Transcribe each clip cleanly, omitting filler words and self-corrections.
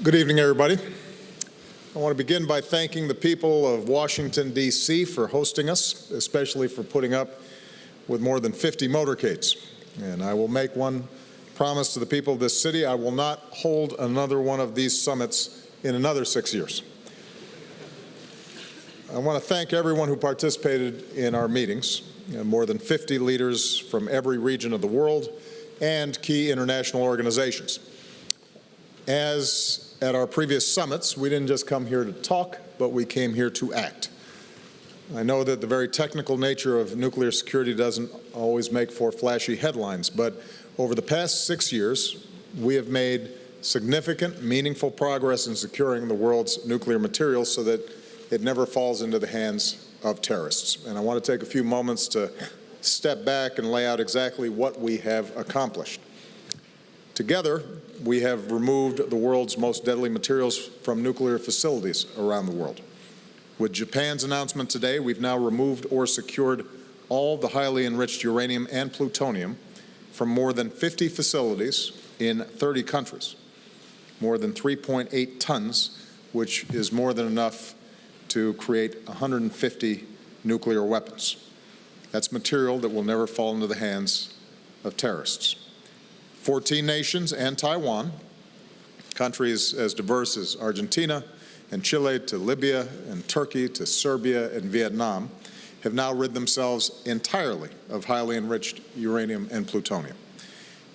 Good evening, everybody. I want to begin by thanking the people of Washington, D.C. for hosting us, especially for putting up with more than 50 motorcades. And I will make one promise to the people of this city: I will not hold another one of these summits in another 6 years. I want to thank everyone who participated in our meetings, more than 50 leaders from every region of the world and key international organizations. As at our previous summits, we didn't just come here to talk, but we came here to act. I know that the very technical nature of nuclear security doesn't always make for flashy headlines, but over the past 6 years, we have made significant, meaningful progress in securing the world's nuclear materials so that it never falls into the hands of terrorists. And I want to take a few moments to step back and lay out exactly what we have accomplished. Together, we have removed the world's most deadly materials from nuclear facilities around the world. With Japan's announcement today, we've now removed or secured all the highly enriched uranium and plutonium from more than 50 facilities in 30 countries, more than 3.8 tons, which is more than enough to create 150 nuclear weapons. That's material that will never fall into the hands of terrorists. 14 nations and Taiwan, countries as diverse as Argentina and Chile to Libya and Turkey to Serbia and Vietnam, have now rid themselves entirely of highly enriched uranium and plutonium.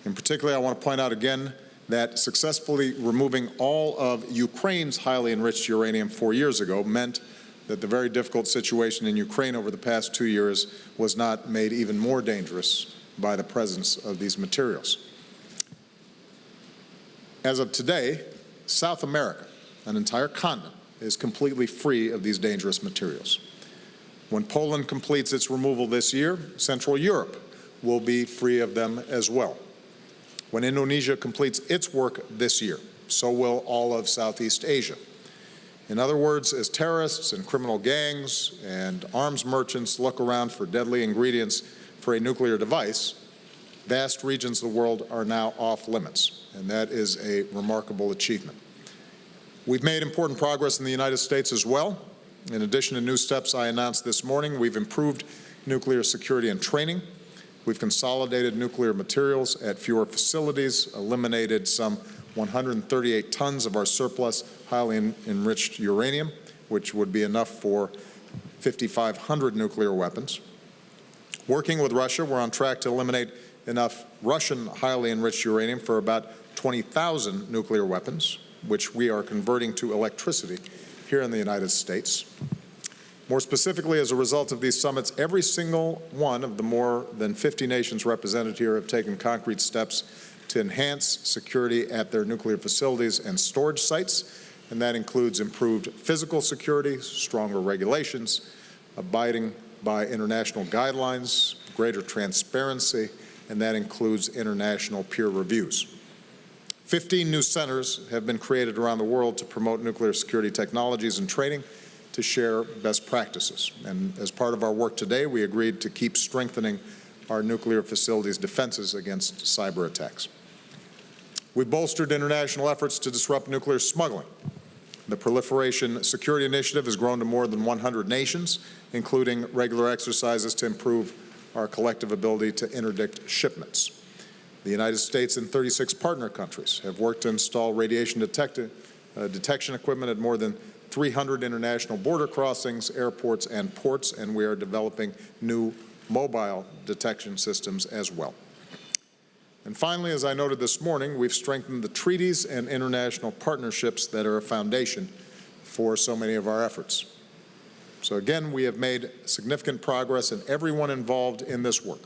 In particular, I want to point out again that successfully removing all of Ukraine's highly enriched uranium 4 years ago meant that the very difficult situation in Ukraine over the past 2 years was not made even more dangerous by the presence of these materials. As of today, South America, an entire continent, is completely free of these dangerous materials. When Poland completes its removal this year, Central Europe will be free of them as well. When Indonesia completes its work this year, so will all of Southeast Asia. In other words, as terrorists and criminal gangs and arms merchants look around for deadly ingredients for a nuclear device, vast regions of the world are now off limits, and that is a remarkable achievement. We've made important progress in the United States as well. In addition to new steps I announced this morning, we've improved nuclear security and training. We've consolidated nuclear materials at fewer facilities, eliminated some 138 tons of our surplus highly enriched uranium, which would be enough for 5,500 nuclear weapons. Working with Russia, we're on track to eliminate enough Russian highly enriched uranium for about 20,000 nuclear weapons, which we are converting to electricity here in the United States. More specifically, as a result of these summits, every single one of the more than 50 nations represented here have taken concrete steps to enhance security at their nuclear facilities and storage sites, and that includes improved physical security, stronger regulations, abiding by international guidelines, greater transparency, and that includes international peer reviews. 15 new centers have been created around the world to promote nuclear security technologies and training to share best practices. And as part of our work today, we agreed to keep strengthening our nuclear facilities' defenses against cyber attacks. We've bolstered international efforts to disrupt nuclear smuggling. The Proliferation Security Initiative has grown to more than 100 nations, including regular exercises to improve our collective ability to interdict shipments. The United States and 36 partner countries have worked to install radiation detection equipment at more than 300 international border crossings, airports, and ports, and we are developing new mobile detection systems as well. And finally, as I noted this morning, we've strengthened the treaties and international partnerships that are a foundation for so many of our efforts. So again, we have made significant progress, and everyone involved in this work,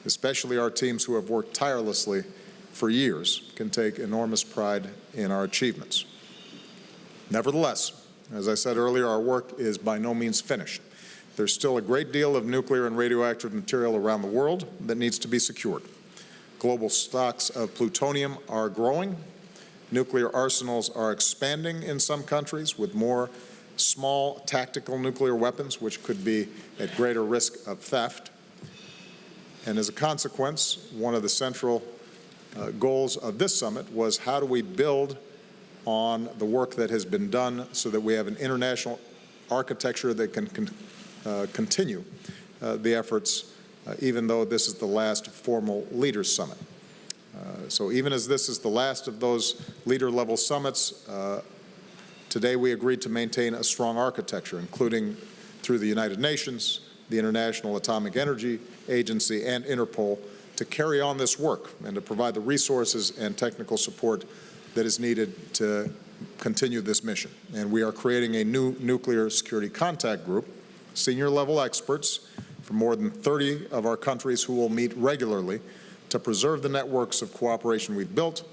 especially our teams who have worked tirelessly for years, can take enormous pride in our achievements. Nevertheless, as I said earlier, our work is by no means finished. There's still a great deal of nuclear and radioactive material around the world that needs to be secured. Global stocks of plutonium are growing. Nuclear arsenals are expanding in some countries with more small tactical nuclear weapons, which could be at greater risk of theft. And as a consequence, one of the central goals of this summit was how do we build on the work that has been done so that we have an international architecture that can continue the efforts, even though this is the last formal Leaders Summit. So even as this is the last of those leader-level summits, today we agreed to maintain a strong architecture, including through the United Nations, the International Atomic Energy Agency, and Interpol, to carry on this work and to provide the resources and technical support that is needed to continue this mission. And we are creating a new nuclear security contact group, senior-level experts from more than 30 of our countries who will meet regularly to preserve the networks of cooperation we've built,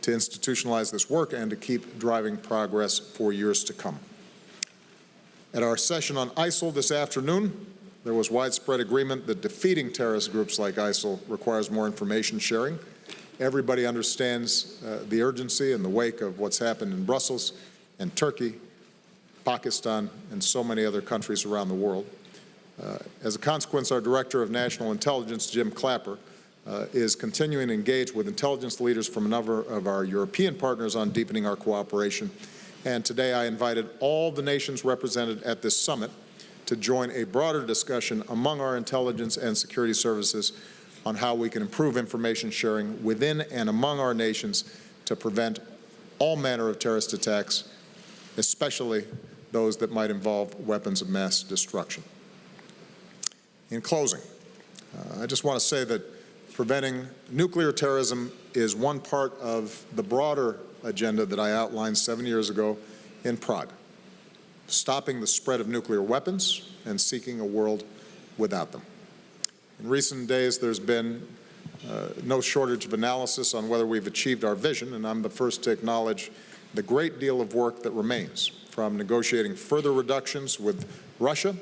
to institutionalize this work, and to keep driving progress for years to come. At our session on ISIL this afternoon, there was widespread agreement that defeating terrorist groups like ISIL requires more information sharing. Everybody understands the urgency in the wake of what's happened in Brussels and Turkey, Pakistan, and so many other countries around the world. As a consequence, our Director of National Intelligence, Jim Clapper, is continuing to engage with intelligence leaders from a number of our European partners on deepening our cooperation. And today I invited all the nations represented at this summit to join a broader discussion among our intelligence and security services on how we can improve information sharing within and among our nations to prevent all manner of terrorist attacks, especially those that might involve weapons of mass destruction. In closing, I just want to say that preventing nuclear terrorism is one part of the broader agenda that I outlined 7 years ago in Prague, stopping the spread of nuclear weapons and seeking a world without them. In recent days, there's been no shortage of analysis on whether we've achieved our vision, and I'm the first to acknowledge the great deal of work that remains, from negotiating further reductions with Russia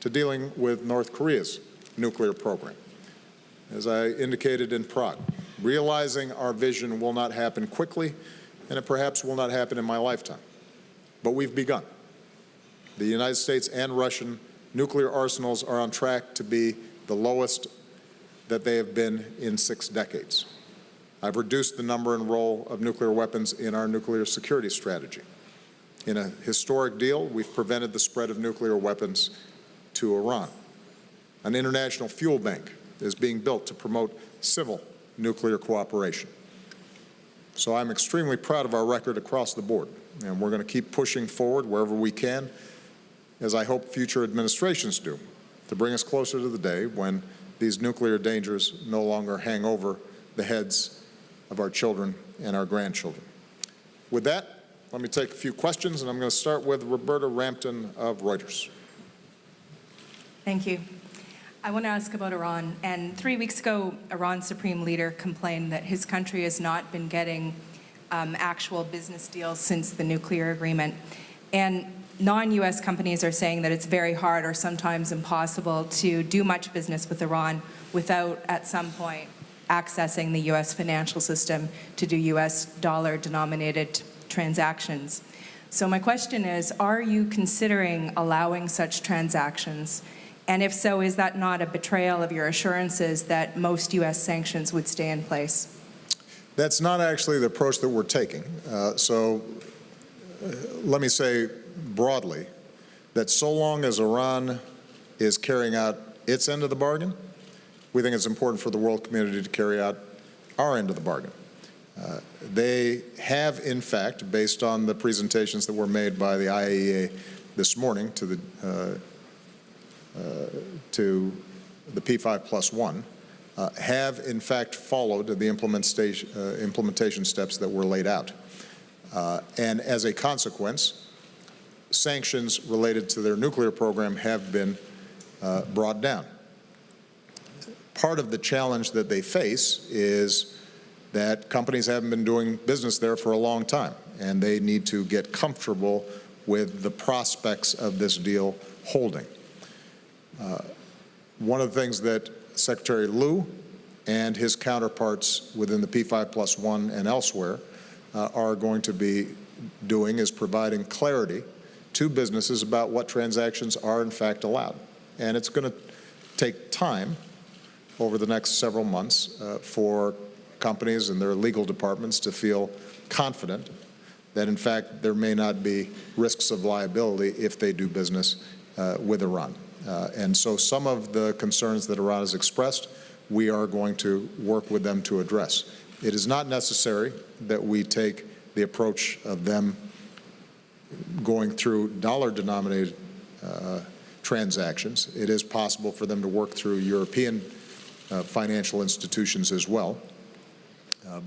to dealing with North Korea's nuclear program. As I indicated in Prague, realizing our vision will not happen quickly, and it perhaps will not happen in my lifetime. But we've begun. The United States and Russian nuclear arsenals are on track to be the lowest that they have been in 6 decades. I've reduced the number and role of nuclear weapons in our nuclear security strategy. In a historic deal, we've prevented the spread of nuclear weapons to Iran. An international fuel bank is being built to promote civil nuclear cooperation. So I'm extremely proud of our record across the board, and we're going to keep pushing forward wherever we can, as I hope future administrations do, to bring us closer to the day when these nuclear dangers no longer hang over the heads of our children and our grandchildren. With that, let me take a few questions, and I'm going to start with Roberta Rampton of Reuters. Thank you. I want to ask about Iran. And 3 weeks ago, Iran's supreme leader complained that his country has not been getting actual business deals since the nuclear agreement. And non-U.S. companies are saying that it's very hard or sometimes impossible to do much business with Iran without, at some point, accessing the U.S. financial system to do U.S. dollar-denominated transactions. So my question is, are you considering allowing such transactions? And if so, is that not a betrayal of your assurances that most U.S. sanctions would stay in place? That's not actually the approach that we're taking. Let me say broadly that so long as Iran is carrying out its end of the bargain, we think it's important for the world community to carry out our end of the bargain. They have, in fact, based on the presentations that were made by the IAEA this morning to the P5+1, have in fact followed the implementation steps that were laid out. And as a consequence, sanctions related to their nuclear program have been brought down. Part of the challenge that they face is that companies haven't been doing business there for a long time, and they need to get comfortable with the prospects of this deal holding. One of the things that Secretary Liu and his counterparts within the P5+1 and elsewhere are going to be doing is providing clarity to businesses about what transactions are in fact allowed. And it's going to take time over the next several months for companies and their legal departments to feel confident that in fact there may not be risks of liability if they do business with Iran. And so some of the concerns that Iran has expressed, we are going to work with them to address. It is not necessary that we take the approach of them going through dollar-denominated transactions. It is possible for them to work through European financial institutions as well.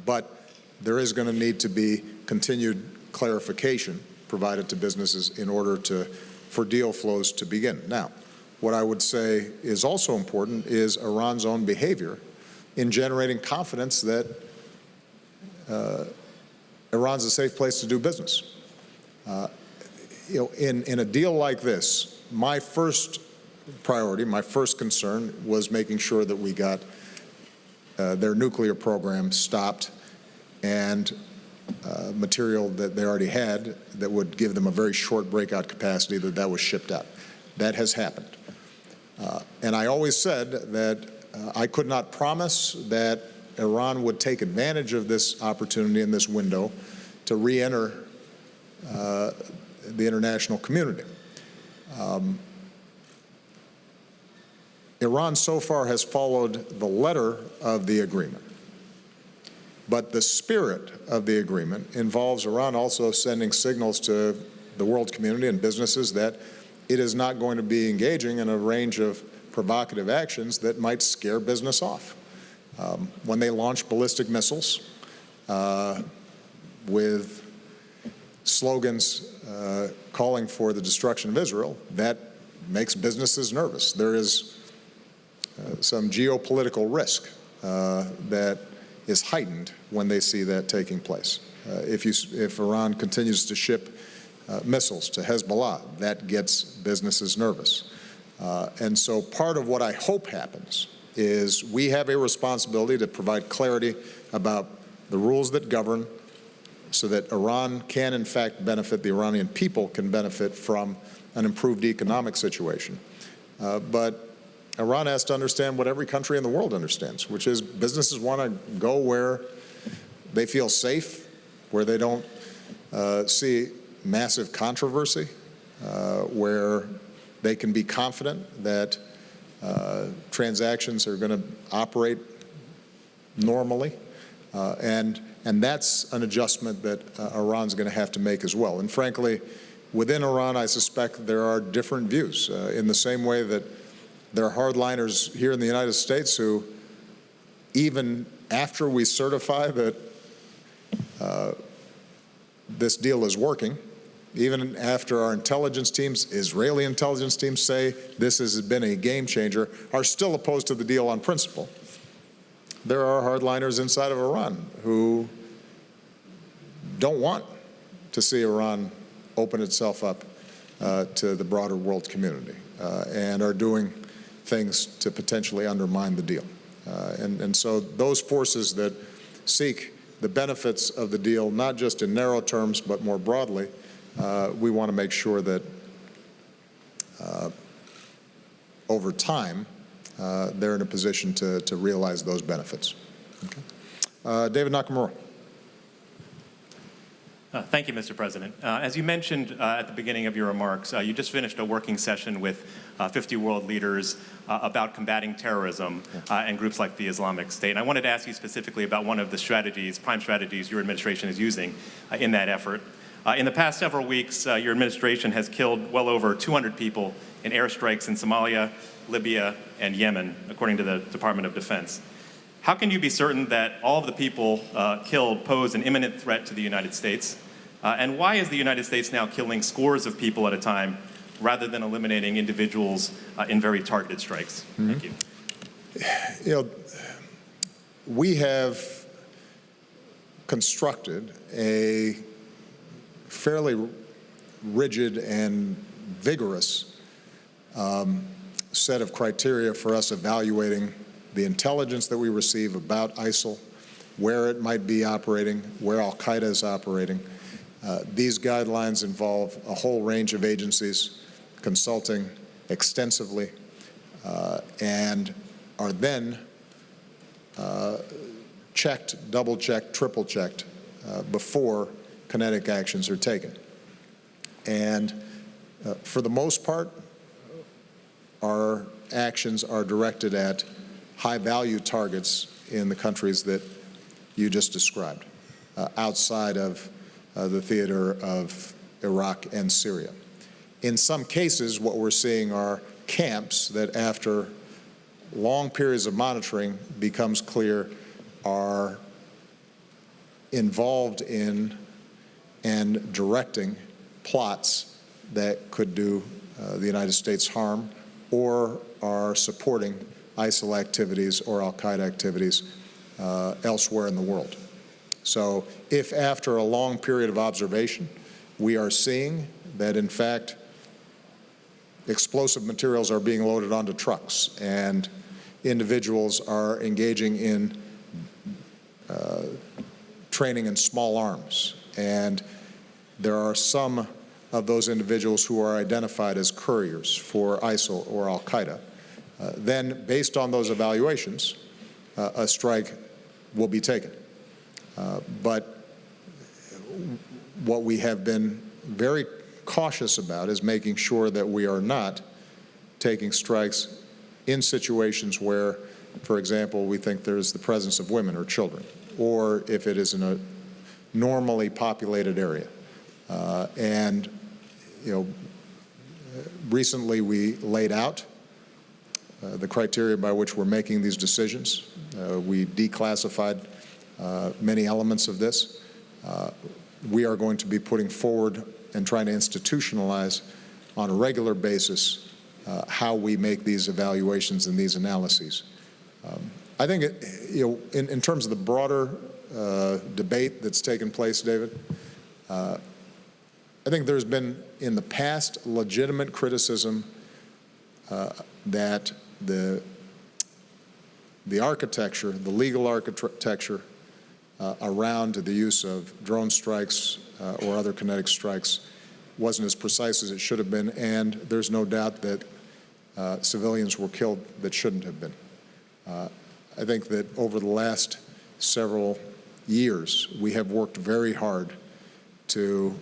But there is going to need to be continued clarification provided to businesses in order for deal flows to begin. Now, what I would say is also important is Iran's own behavior in generating confidence that Iran's a safe place to do business. In a deal like this, my first priority, my first concern was making sure that we got their nuclear program stopped and material that they already had that would give them a very short breakout capacity, that was shipped out. That has happened. And I always said that I could not promise that Iran would take advantage of this opportunity in this window to re-enter the international community. Iran so far has followed the letter of the agreement, but the spirit of the agreement involves Iran also sending signals to the world community and businesses that it is not going to be engaging in a range of provocative actions that might scare business off. When they launch ballistic missiles with slogans calling for the destruction of Israel, that makes businesses nervous. There is some geopolitical risk that is heightened when they see that taking place. If Iran continues to ship missiles to Hezbollah, that gets businesses nervous. And so part of what I hope happens is we have a responsibility to provide clarity about the rules that govern so that Iran can in fact benefit, the Iranian people can benefit from an improved economic situation. But Iran has to understand what every country in the world understands, which is businesses want to go where they feel safe, where they don't see massive controversy, where they can be confident that transactions are going to operate normally. And that's an adjustment that Iran's going to have to make as well. And frankly, within Iran, I suspect there are different views in the same way that there are hardliners here in the United States who, even after we certify that this deal is working, even after our intelligence teams, Israeli intelligence teams say this has been a game changer, are still opposed to the deal on principle. There are hardliners inside of Iran who don't want to see Iran open itself up to the broader world community and are doing things to potentially undermine the deal. And so those forces that seek the benefits of the deal, not just in narrow terms, but more broadly, we want to make sure that over time, they're in a position to realize those benefits. Okay. David Nakamura. Thank you, Mr. President. As you mentioned at the beginning of your remarks, you just finished a working session with 50 world leaders about combating terrorism and groups like the Islamic State. And I wanted to ask you specifically about one of the strategies, prime strategies your administration is using in that effort. In the past several weeks, your administration has killed well over 200 people in airstrikes in Somalia, Libya, and Yemen, according to the Department of Defense. How can you be certain that all of the people killed pose an imminent threat to the United States? And why is the United States now killing scores of people at a time rather than eliminating individuals in very targeted strikes? Thank you. You know, we have constructed a fairly rigid and vigorous set of criteria for us evaluating the intelligence that we receive about ISIL, where it might be operating, where al-Qaeda is operating. These guidelines involve a whole range of agencies consulting extensively and are then checked, double-checked, triple-checked before kinetic actions are taken. And for the most part, our actions are directed at high-value targets in the countries that you just described, outside of the theater of Iraq and Syria. In some cases, what we're seeing are camps that, after long periods of monitoring, becomes clear are involved in and directing plots that could do the United States harm, or are supporting ISIL activities or al-Qaeda activities elsewhere in the world. So if after a long period of observation we are seeing that, in fact, explosive materials are being loaded onto trucks and individuals are engaging in training in small arms, and there are some of those individuals who are identified as couriers for ISIL or al-Qaeda, then based on those evaluations, a strike will be taken. But what we have been very cautious about is making sure that we are not taking strikes in situations where, for example, we think there's the presence of women or children, or if it is in a normally populated area. And, you know, recently we laid out the criteria by which we're making these decisions. We declassified many elements of this. We are going to be putting forward and trying to institutionalize on a regular basis how we make these evaluations and these analyses. I think, in terms of the broader debate that's taken place, David, I think there's been in the past legitimate criticism that the architecture, the legal architecture around the use of drone strikes or other kinetic strikes wasn't as precise as it should have been, and there's no doubt that civilians were killed that shouldn't have been. I think that over the last several years, we have worked very hard to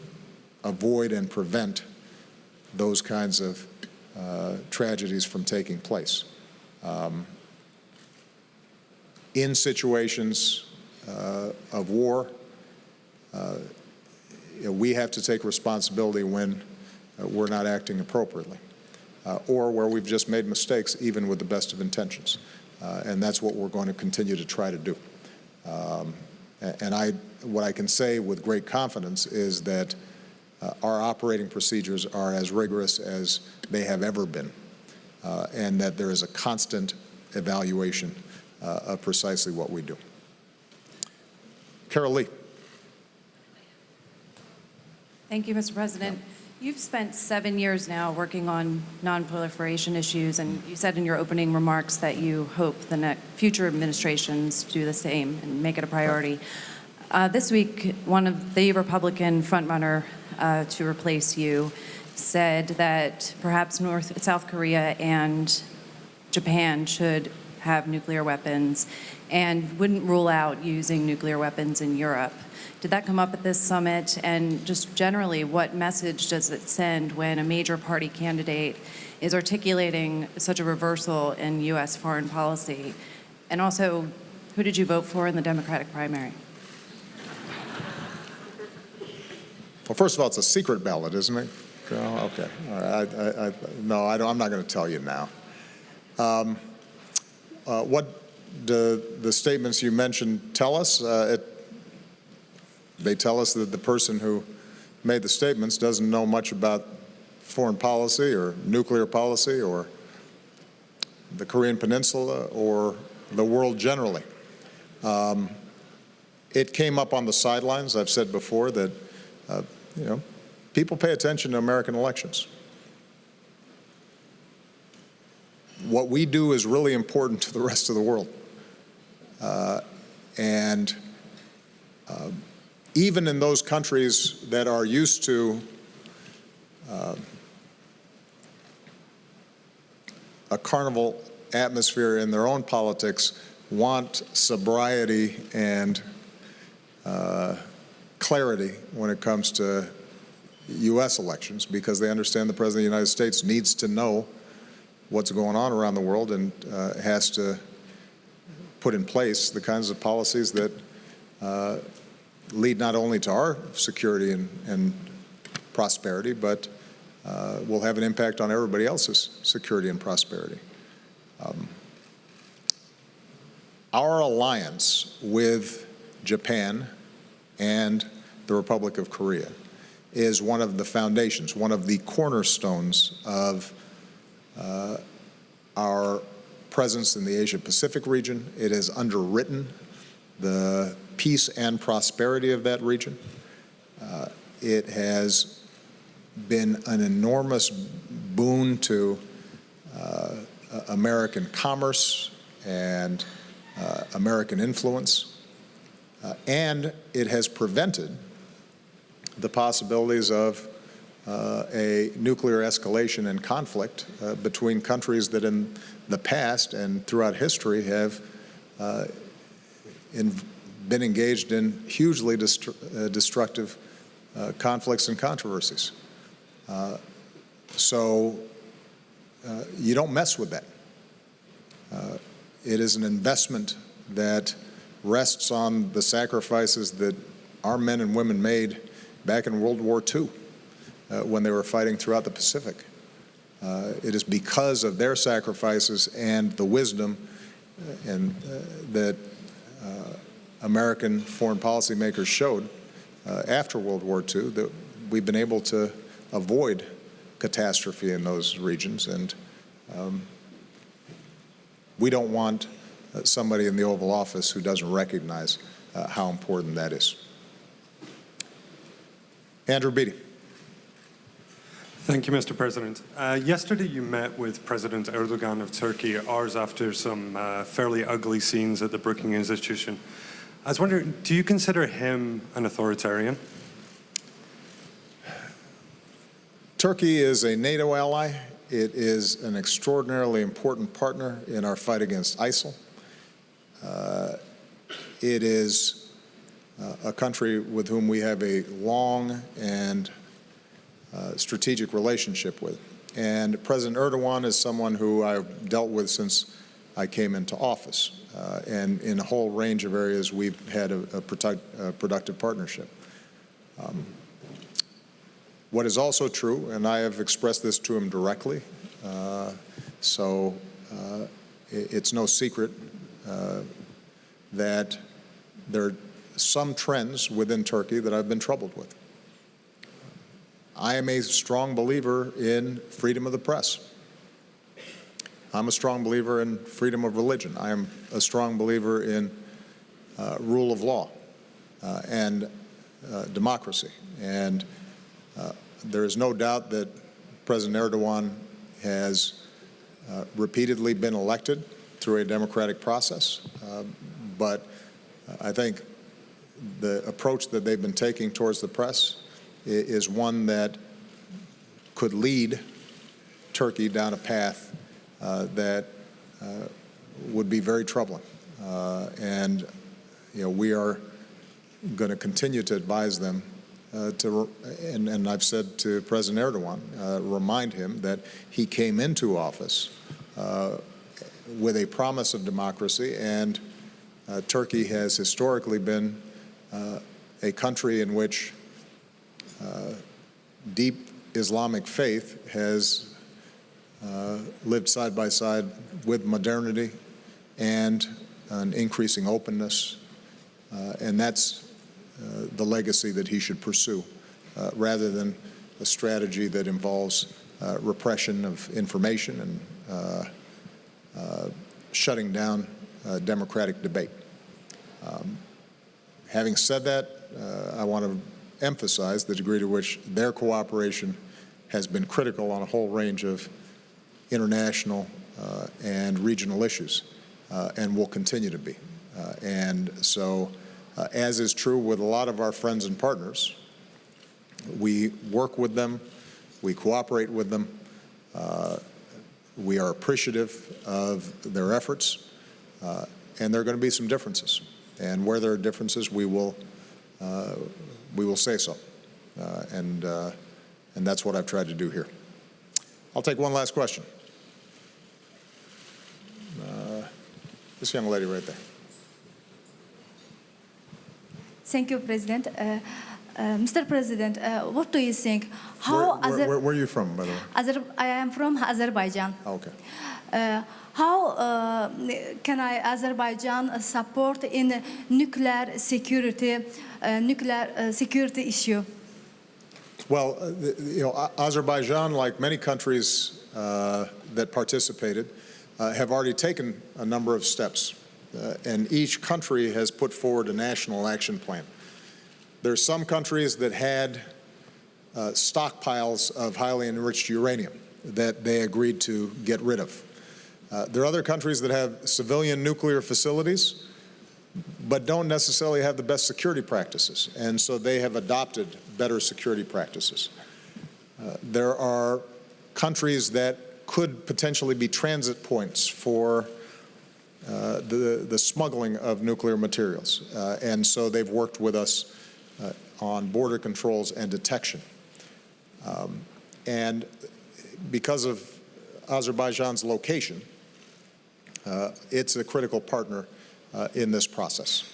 avoid and prevent those kinds of tragedies from taking place. In situations of war, we have to take responsibility when we're not acting appropriately, or where we've just made mistakes, even with the best of intentions. And that's what we're going to continue to try to do. And what I can say with great confidence is that our operating procedures are as rigorous as they have ever been, and that there is a constant evaluation of precisely what we do. Carol Lee. Thank you, Mr. President. You've spent 7 years now working on nonproliferation issues, and you said in your opening remarks that you hope the future administrations do the same and make it a priority. This week, one of the Republican frontrunner to replace you said that perhaps South Korea and Japan should have nuclear weapons and wouldn't rule out using nuclear weapons in Europe. Did that come up at this summit? And just generally, what message does it send when a major party candidate is articulating such a reversal in U.S. foreign policy? And also, who did you vote for in the Democratic primary? Well, first of all, it's a secret ballot, isn't it? Oh, okay. All right. No, I'm not going to tell you now. What the statements you mentioned tell us? They tell us that the person who made the statements doesn't know much about foreign policy or nuclear policy or the Korean Peninsula or the world generally. It came up on the sidelines. I've said before that people pay attention to American elections. What we do is really important to the rest of the world. Even in those countries that are used to a carnival atmosphere in their own politics, want sobriety and clarity when it comes to U.S. elections, because they understand the President of the United States needs to know what's going on around the world and has to put in place the kinds of policies that lead not only to our security and prosperity, but will have an impact on everybody else's security and prosperity. Our alliance with Japan and the Republic of Korea is one of the foundations, one of the cornerstones of our presence in the Asia-Pacific region. It has underwritten the peace and prosperity of that region. It has been an enormous boon to American commerce and American influence, and it has prevented the possibilities of a nuclear escalation and conflict between countries that in the past and throughout history have been engaged in hugely destructive conflicts and controversies. So you don't mess with that. It is an investment that rests on the sacrifices that our men and women made back in World War II when they were fighting throughout the Pacific. It is because of their sacrifices and the wisdom that American foreign policymakers showed after World War II that we've been able to avoid catastrophe in those regions. And we don't want somebody in the Oval Office who doesn't recognize how important that is. Andrew Beattie. Thank you, Mr. President. Yesterday you met with President Erdogan of Turkey, hours after some fairly ugly scenes at the Brookings Institution. I was wondering, do you consider him an authoritarian? Turkey is a NATO ally. It is an extraordinarily important partner in our fight against ISIL. It is a country with whom we have a long and strategic relationship with. And President Erdogan is someone who I've dealt with since I came into office. And in a whole range of areas, we've had a productive partnership. What is also true, and I have expressed this to him directly, so it's no secret that there are some trends within Turkey that I've been troubled with. I am a strong believer in freedom of the press. I'm a strong believer in freedom of religion. I am a strong believer in rule of law and democracy. And there is no doubt that President Erdogan has repeatedly been elected through a democratic process. But I think the approach that they've been taking towards the press is one that could lead Turkey down a path that would be very troubling. And we are going to continue to advise them and I've said to President Erdogan, remind him that he came into office with a promise of democracy, and Turkey has historically been a country in which deep Islamic faith has lived side by side with modernity and an increasing openness, and that's the legacy that he should pursue, rather than a strategy that involves repression of information and shutting down democratic debate. Having said that, I want to emphasize the degree to which their cooperation has been critical on a whole range of international and regional issues, and will continue to be. And so, as is true with a lot of our friends and partners, we work with them, we cooperate with them, we are appreciative of their efforts, and there are going to be some differences. And where there are differences, we will we will say so. And that's what I've tried to do here. I'll take one last question. This young lady right there. Thank you, President. Mr. President, what do you think? How Where are you from, by the way? I am from Azerbaijan. Oh, okay. How can Azerbaijan support in nuclear security issue? Well, Azerbaijan, like many countries that participated, have already taken a number of steps, and each country has put forward a national action plan. There are some countries that had stockpiles of highly enriched uranium that they agreed to get rid of. There are other countries that have civilian nuclear facilities, but don't necessarily have the best security practices, and so they have adopted better security practices. There are countries that could potentially be transit points for the smuggling of nuclear materials, and so they've worked with us on border controls and detection. And because of Azerbaijan's location, it's a critical partner in this process.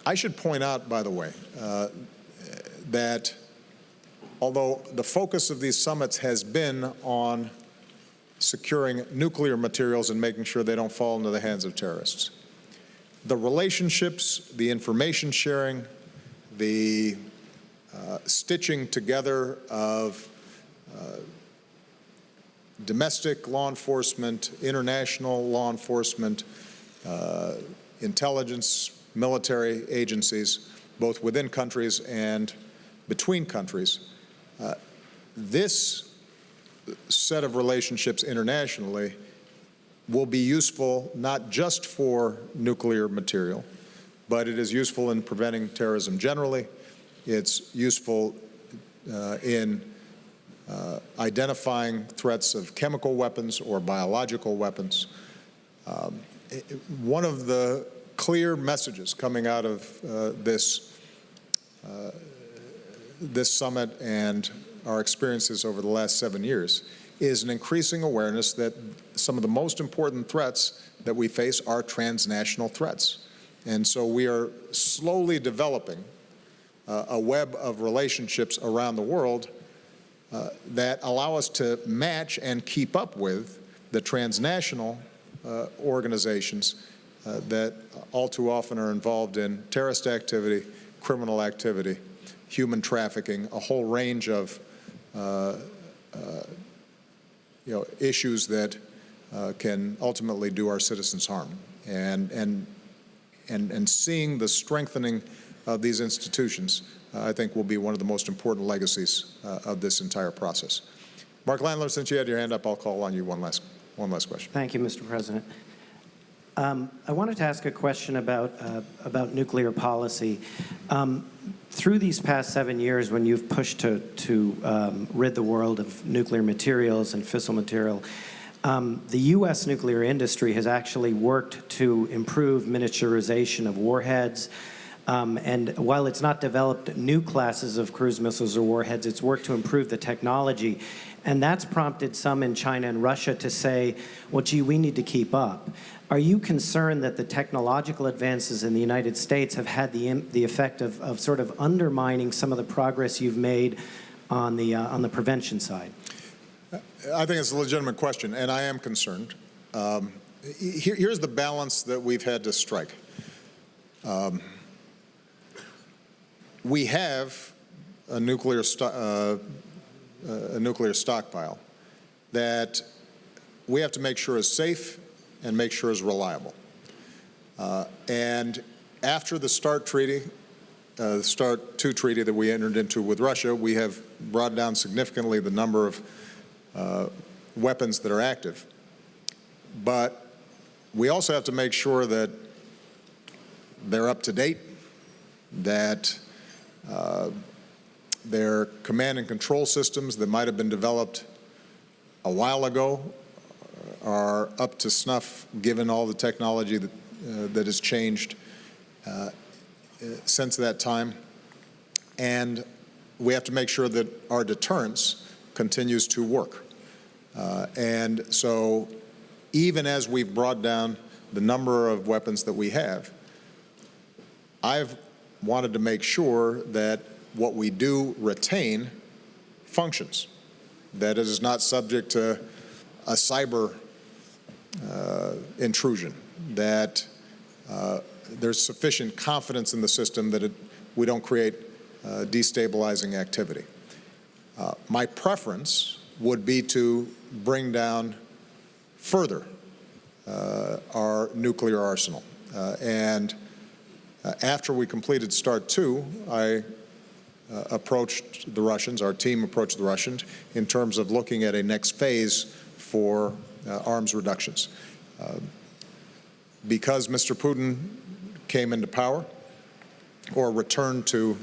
I should point out, by the way, that although the focus of these summits has been on securing nuclear materials and making sure they don't fall into the hands of terrorists, the relationships, the information sharing, the stitching together of domestic law enforcement, international law enforcement, intelligence, military agencies, both within countries and between countries. This set of relationships internationally will be useful not just for nuclear material, but it is useful in preventing terrorism generally. It's useful in identifying threats of chemical weapons or biological weapons. One of the clear messages coming out of this summit and our experiences over the last 7 years is an increasing awareness that some of the most important threats that we face are transnational threats. And so we are slowly developing a web of relationships around the world that allow us to match and keep up with the transnational organizations that all too often are involved in terrorist activity, criminal activity, human trafficking, a whole range of issues that can ultimately do our citizens harm. And seeing the strengthening of these institutions, I think, will be one of the most important legacies of this entire process. Mark Landler, since you had your hand up, I'll call on you one last question. Thank you, Mr. President. I wanted to ask a question about nuclear policy. Through these past 7 years, when you've pushed to rid the world of nuclear materials and fissile material, the U.S. nuclear industry has actually worked to improve miniaturization of warheads. And while it's not developed new classes of cruise missiles or warheads, it's worked to improve the technology. And that's prompted some in China and Russia to say, well, gee, we need to keep up. Are you concerned that the technological advances in the United States have had the effect of sort of undermining some of the progress you've made on the prevention side? I think it's a legitimate question, and I am concerned. Here's the balance that we've had to strike. We have a nuclear stockpile that we have to make sure is safe and make sure is reliable. And after the START treaty, the START II treaty that we entered into with Russia, we have brought down significantly the number of weapons that are active. But we also have to make sure that they're up to date, that their command and control systems that might have been developed a while ago are up to snuff, given all the technology that has changed since that time. and we have to make sure that our deterrence continues to work. And so even as we've brought down the number of weapons that we have, I've wanted to make sure that what we do retain functions, that it is not subject to a cyber intrusion, that there's sufficient confidence in the system that we don't create destabilizing activity. My preference would be to bring down further our nuclear arsenal. And after we completed START 2, I approached the Russians, our team approached the Russians in terms of looking at a next phase for arms reductions. Because Mr. Putin came into power or returned to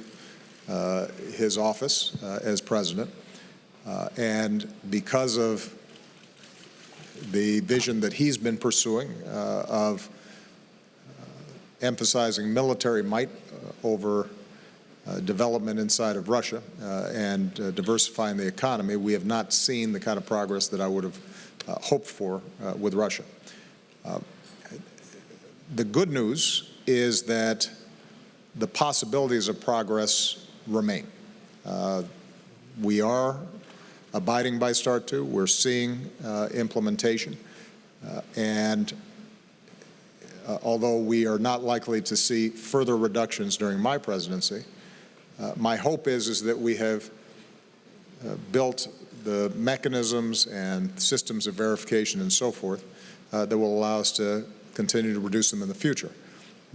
his office as president, and because of the vision that he's been pursuing of emphasizing military might over development inside of Russia and diversifying the economy, we have not seen the kind of progress that I would have hoped for with Russia. The good news is that the possibilities of progress remain. We are abiding by START 2. We're seeing implementation. And although we are not likely to see further reductions during my presidency, my hope is that we have built the mechanisms and systems of verification and so forth that will allow us to continue to reduce them in the future.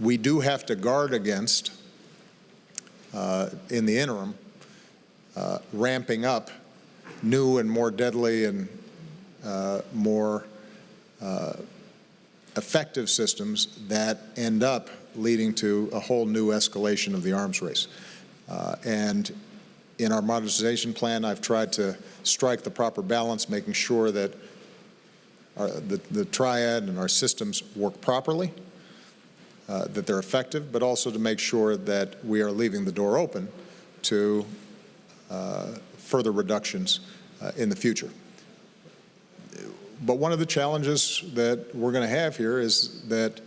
We do have to guard against, in the interim, ramping up new and more deadly and more effective systems that end up leading to a whole new escalation of the arms race. And in our modernization plan, I've tried to strike the proper balance, making sure that the triad and our systems work properly, that they're effective, but also to make sure that we are leaving the door open to further reductions in the future. But one of the challenges that we're going to have here is that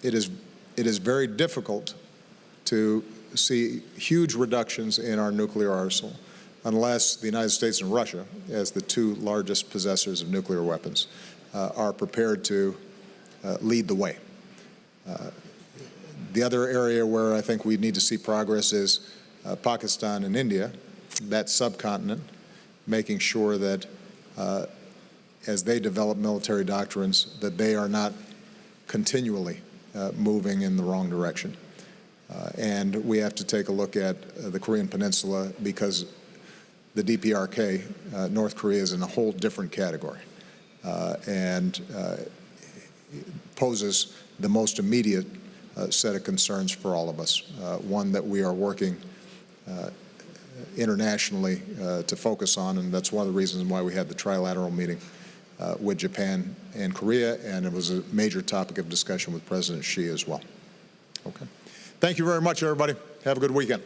it is very difficult to see huge reductions in our nuclear arsenal unless the United States and Russia, as the two largest possessors of nuclear weapons, are prepared to lead the way. The other area where I think we need to see progress is Pakistan and India, that subcontinent, making sure that as they develop military doctrines, that they are not continually moving in the wrong direction. And we have to take a look at the Korean Peninsula because the DPRK, North Korea, is in a whole different category and poses the most immediate set of concerns for all of us, one that we are working internationally to focus on, and that's one of the reasons why we had the trilateral meeting with Japan and Korea, and it was a major topic of discussion with President Xi as well. Okay. Thank you very much, everybody. Have a good weekend.